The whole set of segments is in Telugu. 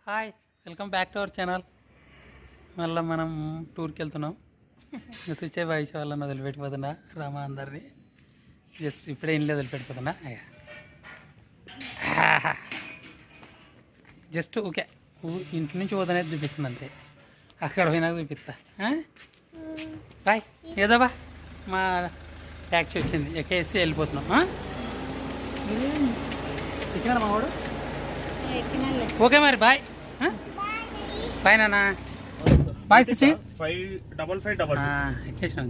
Hi, welcome back to our channel. మళ్ళీ మనం టూర్కి వెళ్తున్నాం. చూసే వయసు వాళ్ళని వదిలిపెట్టిపోతున్నా రామా అందరినీ. జస్ట్ ఇప్పుడే ఇంట్లో వదిలిపెట్టిపోతున్నా. జస్ట్ ఓకే, ఇంటి నుంచి పోతానేది చూపిస్తుంది అంతే. అక్కడ పోయినా చూపిస్తా. బాయ్. ఏదో బా, మా ట్యాక్సీ వచ్చింది, ఎక్కేసి వెళ్ళిపోతున్నాం. ఎక్కినాడు మా వాడు. ఓకే మరి బాయ్. బాయ్ నాన్న. బాయ్ సుచి. ఎక్కేసాం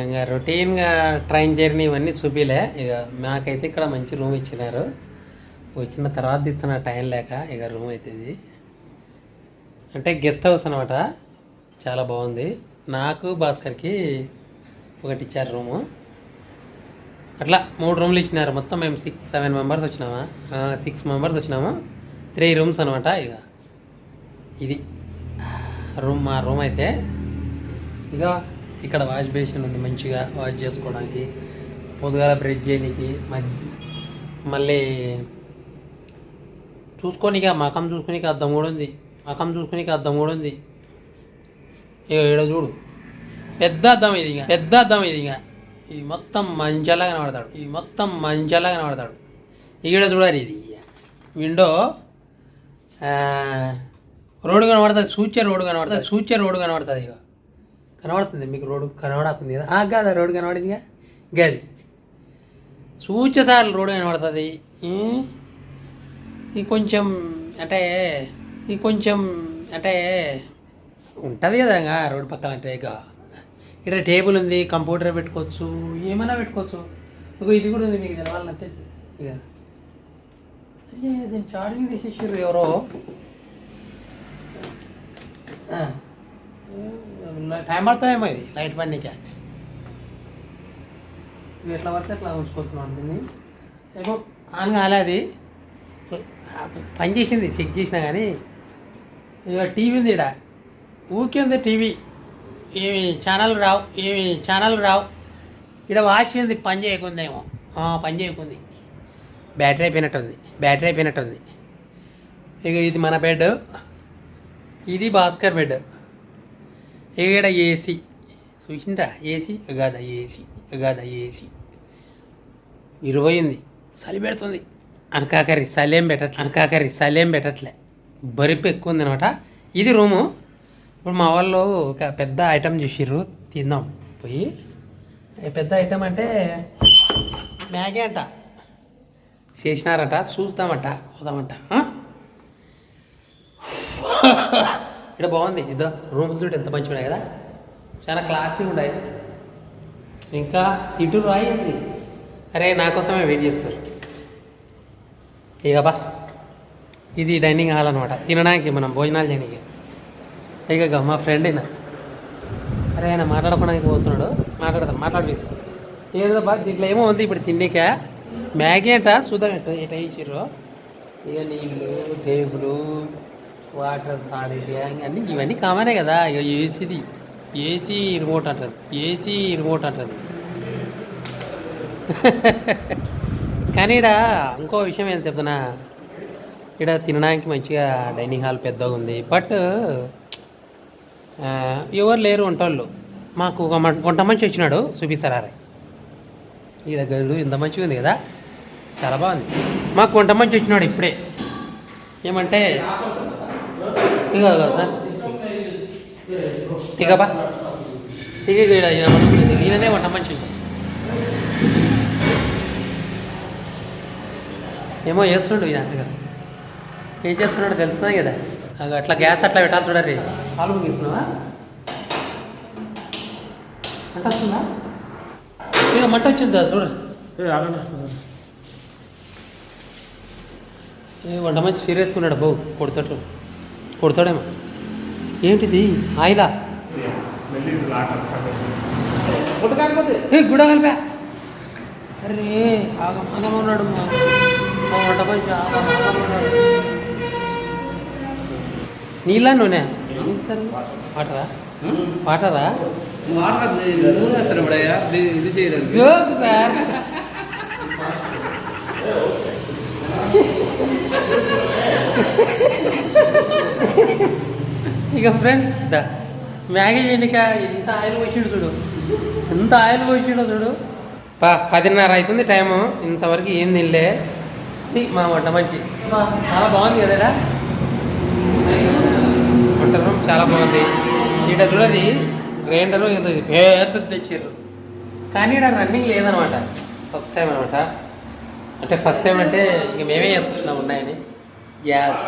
ఇంకా రొటీన్గా ట్రైన్ జర్నీ ఇవన్నీ చూపిలే. ఇక మాకైతే ఇక్కడ మంచి రూమ్ ఇచ్చినారు. వచ్చిన తర్వాత ఇచ్చిన టైం లేక ఇక రూమ్ అయితే ఇది అంటే గెస్ట్ హౌస్ అనమాట. చాలా బాగుంది. నాకు భాస్కర్కి ఒకటి ఇచ్చారు రూము. అట్లా 3 రూమ్లు ఇచ్చినారు. మొత్తం మేము 6-7 మెంబర్స్ వచ్చినామా, 6 మెంబర్స్ వచ్చినాము. 3 రూమ్స్ అనమాట. ఇక ఇది రూమ్, మా రూమ్ అయితే. ఇక ఇక్కడ వాష్ బేసిన్ ఉంది, మంచిగా వాష్ చేసుకోవడానికి, పొద్దుగాల బ్రష్ చేయడానికి, మళ్ళీ చూసుకోనిక మకం చూసుకునికి అద్దం కూడా ఉంది. ఇక ఈడ చూడు, పెద్ద అద్దం ఇది. ఇక ఇది మొత్తం మంచిలా కనబడతాడు. ఈడ చూడాలి. ఇది విండో రోడ్డు కనబడుతుంది. సూచర్ రోడ్డు కనబడుతుంది. ఇక కనబడుతుంది మీకు, రోడ్డు కనబడకుంది కదా. కాదా, రోడ్డు కనబడింది ఇక గది సూచసార్లు రోడ్డు కనబడుతుంది. ఇది కొంచెం అంటే ఉంటుంది కదా ఇంకా రోడ్డు పక్కన. అంటే ఇక ఇక్కడ టేబుల్ ఉంది, కంప్యూటర్ పెట్టుకోవచ్చు, ఏమైనా పెట్టుకోవచ్చు. ఇది కూడా ఉంది, మీకు తెలవాలంటే. ఇక దీన్ని చార్జింగ్ తీసేసారు ఎవరో. టైం పడుతుందేమో ఇది లైట్ పన్నీకి. ఎట్లా పడితే అట్లా ఉంచుకోవచ్చు. దీన్ని ఏమో ఆన్ కాలే, అది పని చేసింది, చెక్ చేసినా కానీ. ఇక టీవీ ఉంది ఇక్కడ, ఊరికే ఉంది టీవీ. ఏమి ఛానల్ రావు. ఇక్కడ వాచ్ ఉంది, పని చేయకుందేమో. బ్యాటరీ అయిపోయినట్టుంది. ఇక ఇది మన బెడ్, ఇది భాస్కర్ బెడ్. ఇక్కడ ఏసీ చూసిండ్రా, ఏసీ 20 ఉంది. చలి పెడుతుంది. అనకాకరి సలేం పెట్టట్లే, బరిపు ఎక్కువ ఉంది అనమాట. ఇది రూము. ఇప్పుడు మా వాళ్ళు ఒక పెద్ద ఐటమ్ చూసిర్రు, తిందాం పోయి. పెద్ద ఐటమ్ అంటే మ్యాగీ అంట చేసినారట, చూద్దామంట, పోదామంట. ఇక్కడ బాగుంది. ఇద్దా రూములు చూడు ఎంత మంచిగా ఉన్నాయి కదా, చాలా క్లాసీగా ఉన్నాయి. ఇంకా తింటూ రాయింది. అరే నా కోసమే వెయిట్ చేస్తారు. ఇక బా, ఇది డైనింగ్ హాల్ అనమాట, తినడానికి మనం భోజనాలు చేయడానికి. ఇక మా ఫ్రెండ్ అయినా, అరే ఆయన మాట్లాడుకోవడానికి పోతున్నాడు, మాట్లాడిస్తాడు. ఏదో బా దీంట్లో ఏమో ఉంది ఇప్పుడు తిండిక. మ్యాగీ అంట, చూద్దాం ఎట్లా ఇచ్చిర్రు. ఇక నీళ్ళు, టేబుల్, వాటర్ తాడి అన్నీ ఇవన్నీ కామనే కదా. ఇక ఏసీ రిమోట్ అంటుంది. కానీ ఇక్కడ ఇంకో విషయం ఏం చెప్తున్నా, ఇక్కడ తినడానికి మంచిగా డైనింగ్ హాల్ పెద్దగా ఉంది. బట్ ఎవరు లేరు వంటోళ్ళు. మాకు ఒక వంట మనిషి వచ్చినాడు, చూపిస్తారా ఈ దగ్గర. ఇంత మంచిగా ఉంది కదా, చాలా బాగుంది. మాకు వంట మనిషి వచ్చినాడు ఇప్పుడే. ఏమంటే ఇక సార్, ఇక బా, ఈయననే వంట మనిషి. ఏమో చేస్తుండు ఇదంతగా. ఏం చేస్తున్నాడో తెలుస్తుంది కదా. అట్లా గ్యాస్ అట్లా పెట్టాలి చూడరి. పాలు ముగిస్తున్నావా అంటే వస్తుందా? ఇక మంట వచ్చిందా చూడండి. వంట మంచి సీరియస్గా ఉన్నాడు బాబు. కొడతాడేమో. ఏంటిది ఆయిలా? గుడ కలిపా. అరే ఆగమన్నాడు వంట మంచి, ఆగమన్నాడు. నీళ్ళ నూనె వాటరా జోక్ సార్. ఇక ఫ్రెండ్స్ మ్యాగీ చేయనిక ఎంత ఆయిల్ పోసిండు చూడు, ఎంత ఆయిల్ పోసిండో చూడు. 10:30 అవుతుంది టైము, ఇంతవరకు ఏం తినలే. మా వంట మనిషి చాలా బాగుంది కదా, వంట రూమ్ చాలా బాగుంది. ఇక్కడ చూడది గ్రైండరు ఏదో పెద్దది తెచ్చారు, కానీ ఇక్కడ రన్నింగ్ లేదనమాట. ఫస్ట్ టైం అనమాట. అంటే ఫస్ట్ టైం అంటే ఇక మేమే చేసుకుంటున్నాం ఉన్నాయని. గ్యాస్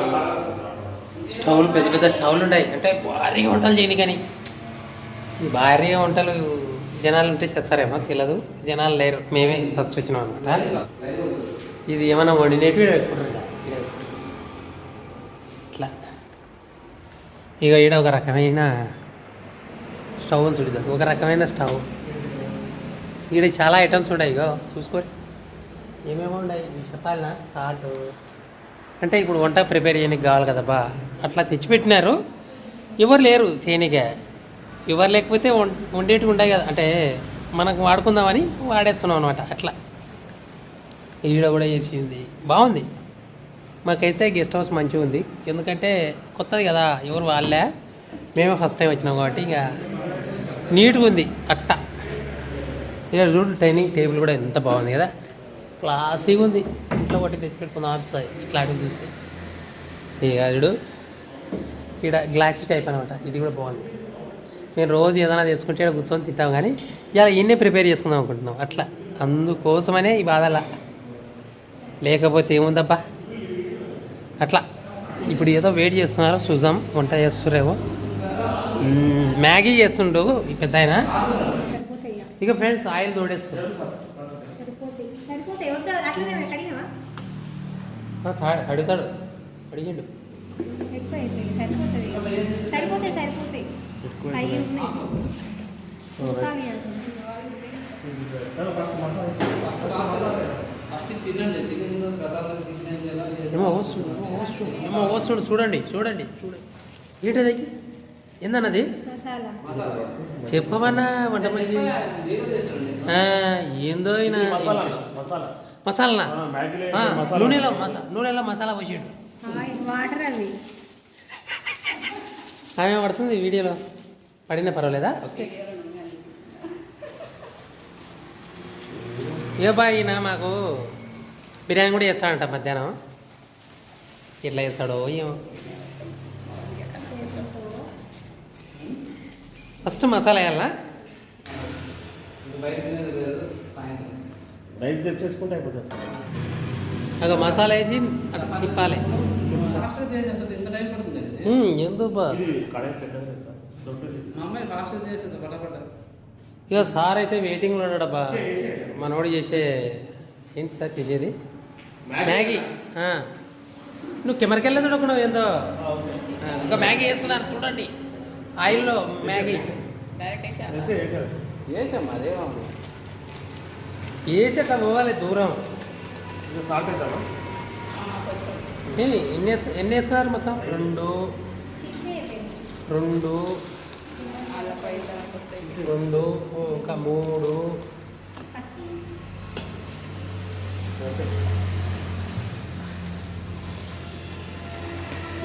స్టవ్లు, పెద్ద పెద్ద స్టవ్లు ఉన్నాయి. అంటే భారీగా వంటలు చేయని, కానీ ఈ భారీగా వంటలు జనాలు ఉంటే చేస్తారేమో తెలియదు. జనాలు లేరు, మేమే ఫస్ట్ వచ్చినాం అనమాట. ఇది ఏమైనా వండినేటివి ఇట్లా. ఇక ఈడ ఒక రకమైన స్టవ్ ఉంది చూడదు, ఒక రకమైన స్టవ్. ఈడ చాలా ఐటమ్స్ ఉన్నాయి. ఇగో చూసుకోండి ఏమేమో ఉన్నాయి. చెప్పాలనా సాల్ట్ అంటే ఇప్పుడు వంట ప్రిపేర్ చేయడానికి కావాలి కదా బా, అట్లా తెచ్చిపెట్టినారు. ఎవరు లేరు చేయనికే, ఎవరు లేకపోతే వండేటివి ఉంటాయి కదా, అంటే మనకు వాడుకుందామని వాడేస్తున్నాం అనమాట. అట్లా ఈడ కూడా చేసింది బాగుంది. మాకైతే గెస్ట్ హౌస్ మంచిగా ఉంది, ఎందుకంటే కొత్తది కదా, ఎవరు వాళ్ళే, మేమే ఫస్ట్ టైం వచ్చినాం కాబట్టి ఇక నీట్గా ఉంది. అట్ట ఇక చూడు, డైనింగ్ టేబుల్ కూడా ఎంత బాగుంది కదా, క్లాసీగా ఉంది. ఇంట్లో ఒకటి తెచ్చి పెట్టుకుందాం ఆపిస్తాయి ఇట్లాంటివి చూస్తే. ఇక చూడు ఇక్కడ గ్లాసీ టైప్ అనమాట, ఇది కూడా బాగుంది. నేను రోజు ఏదైనా చేసుకుంటే ఇక్కడ కూర్చొని తింటాం, కానీ ఇలా ఇన్నే ప్రిపేర్ చేసుకుందాం అనుకుంటున్నాం. అట్లా అందుకోసమనే ఈ బాధలా, లేకపోతే ఏముందబ్బా. అట్లా ఇప్పుడు ఏదో వెయిట్ చేస్తున్నారు, చూద్దాం వంట చేస్తురేమో. మ్యాగీ చేస్తుండు ఈ పెద్ద ఆయన. ఇక ఫ్రెండ్స్ ఆయిల్ తోడేస్తారు, అడుగుతాడు, అడిగిండు. ఏమో వస్తుంది, ఏమో వస్తుంది. చూడండి చూడండి చూడండి, ఏంటది ఏందన్నది చెప్పమన్నా వంట మనిషి. ఏందో అయినా మసాలా, నూనెలో మసాలా పోసాడు. ఆమె పడుతుంది వీడియోలో, పడినా పర్వాలేదా? ఓకే. ఏ బాయినా మాకు బిర్యానీ కూడా చేస్తాడంట మధ్యాహ్నం. ఎట్లా చేస్తాడో ఏమో. ఫస్ట్ మసాలా వేయాలా, రైస్ తెచ్చేసుకుంటే అయిపోతుంది. అక్కడ మసాలా వేసి అట్లా తిప్పాలి. ఎందుకు ఇక సార్ అయితే వెయిటింగ్లో ఉన్నాడబ్బా. మనోడు చేసే ఏంటి సార్ చేసేది? మ్యాగీ. నువ్వు కెమెరాకెళ్ళి చూడకుండా ఏందో ఇంకా మ్యాగీ వేస్తున్నారు చూడండి, ఆయిల్లో మ్యాగీ వేసామ్మా. అదేమో వేసేట పోవాలి దూరం. ఎన్ని వేస్తున్నారు మొత్తం? రెండు ఇంకా 3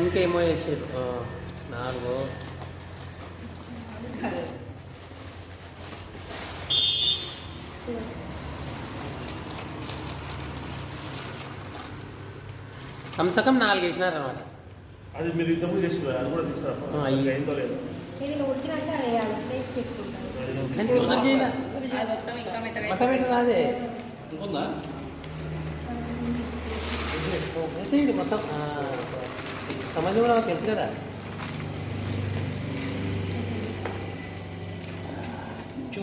ఇంకేమో వేసారు 4. కంసకం 4 వేసినారు అనమాట. అది మీరు ఇంతకు చేసుకున్నారు, అది కూడా తీసుకురా. అయిందో లేదో రాదే మొత్తం సమాజం కూడా తెలుసు కదా.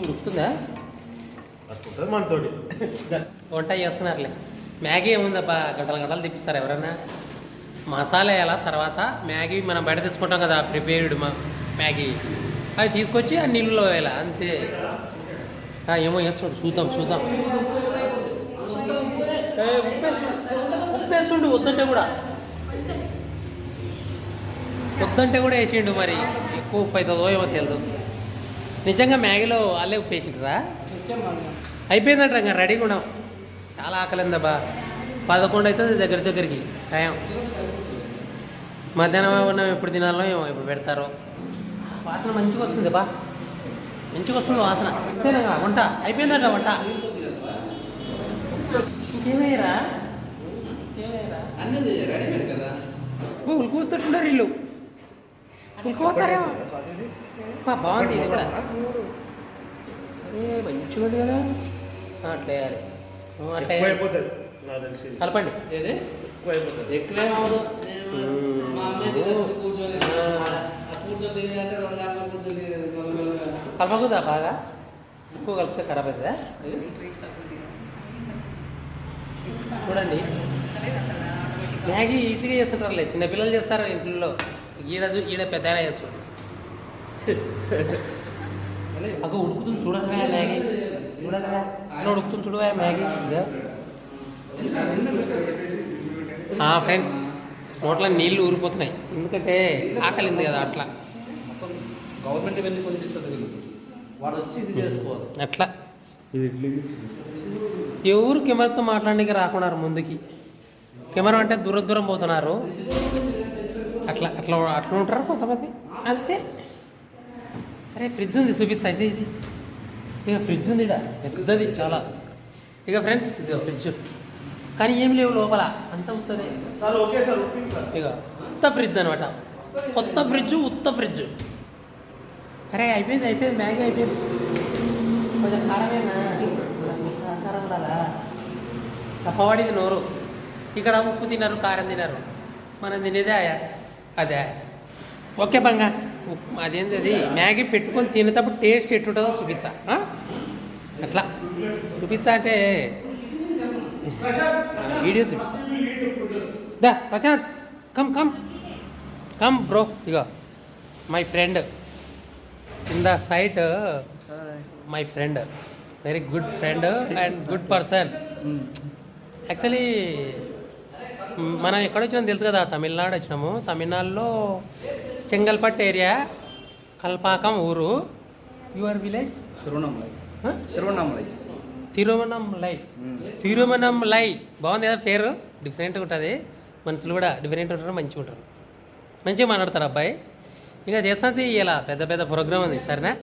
ఉడుకుతుందా? మనతోటి వంట చేస్తున్నారులే. మ్యాగీ ఏముందబ్బా, గంటలు తెప్పిస్తారు ఎవరన్నా. మసాలా వేయాలా, తర్వాత మ్యాగీ మనం బయట తెచ్చుకుంటాం కదా ప్రిపేర్డ్ మ్యాగీ, అది తీసుకొచ్చి ఆ నీళ్ళలో వేయాలి అంతే. ఏమో వేస్తాడు, చూద్దాం. ఉప్పేస్తుండు వద్దంటే కూడా వేసిండు. మరి ఎక్కువ ఉప్పు అవుతుందో ఏమో తెలియదు. నిజంగా మ్యాగీలో వాళ్ళే ఉప్పు వేసిండ్రా? అయిపోయిందంట, ఇంకా రెడీగా ఉన్నాం. చాలా ఆకలిందబ్బా. 11 అవుతుంది దగ్గరికి టైం. మధ్యాహ్నం ఉన్నాం ఎప్పుడు తినాలో ఏమో ఎప్పుడు పెడతారో. వాసన మంచిగా వస్తుంది బా, మంచిగా వస్తుంది వాసన. అంతేనా వంట అయిపోయిందట వంట. ఇంకేమయ్యారా కూర్చుంటున్నారు ఇల్లు కూర్చోరేమో. బాగుంది ఇది కూడా, మంచిగా ఉంది కదా. అట్లా వేయాలి, అట్లా ఎక్కువ అయిపోతుంది నాకు తెలిసి. కలపండి. ఏది ఎక్కువ అయిపోతుంది. కలపకుదా బాగా, ఎక్కువ కలిపితే ఖరాబ్ అవుతుందా? చూడండి, మ్యాగీ ఈజీగా చేస్తుంటారులే, చిన్నపిల్లలు చేస్తారు ఇంట్లో. ఈడ పెద్ద చేస్తాడు. అక్క ఉడుకుతుంది చూడరా మ్యాగీ, చూడరా ఉడుకుతుంది చూడవా మ్యాగీ. ఫ్రెండ్స్, నోట్లో నీళ్ళు ఊరిపోతున్నాయి, ఎందుకంటే ఆకలింది కదా. అట్లా గవర్నమెంట్ వెళ్ళి కొంచెం ఇస్తుంది వీళ్ళకి, వాడు వచ్చి ఇది చేసుకోవాలి. అట్లా ఇది ఇడ్లీ ఎవరు కెమెరాతో మాట్లాడడానికి రాకున్నారు ముందుకి. కెమెరా అంటే దూరం దూరం పోతున్నారు. అట్లా అట్లా అట్లా ఉంటారు కొంతమంది, అంతే. అరే ఫ్రిడ్జ్ ఉంది చూపిస్తా. అంటే ఇది ఇక ఫ్రిడ్జ్ ఉంది ఇక్కడ, పెద్దది చాలా. ఇక ఫ్రెండ్స్, ఇది ఫ్రిడ్జ్ కానీ ఏం లేవు లోపల, అంత ఉంటుంది. Sir okay sir, okay sir. ఇక ఉత్త ఫ్రిడ్జ్ అనమాట, కొత్త ఫ్రిడ్జ్, ఉత్త ఫ్రిడ్జ్. అరే అయిపోయింది మ్యాగీ అయిపోయింది. కొంచెం కారమేనా, కారం ఉండాలా? తప్పవాడిది నోరు. ఇక్కడ ఉప్పు తిన్నారు, కారం తిన్నారు, మనం తినేదే అదే. ఓకే బంగా, అదేంది అది మ్యాగీ పెట్టుకొని తినేటప్పుడు టేస్ట్ ఎట్టుంటుందో చూపించా. అట్లా చూపించా అంటే వీడియో చూపిస్తా. దా Prashant, come come come bro. ఇక my friend in the site, my friend, very good friend and good person. Actually మనం ఎక్కడ వచ్చినాం తెలుసు కదా, తమిళనాడు వచ్చినాము. తమిళనాడులో చెంగల్పట్టు ఏరియా, కల్పాకం ఊరు. Your village Thirumanamalai. బాగుంది కదా పేరు, డిఫరెంట్గా ఉంటుంది. మనుషులు కూడా డిఫరెంట్ ఉంటారు, మంచిగా ఉంటారు, మంచిగా మాట్లాడతారు అబ్బాయి. ఇంకా చేస్తున్నది ఇలా పెద్ద పెద్ద ప్రోగ్రామ్ ఉంది, సరేనా?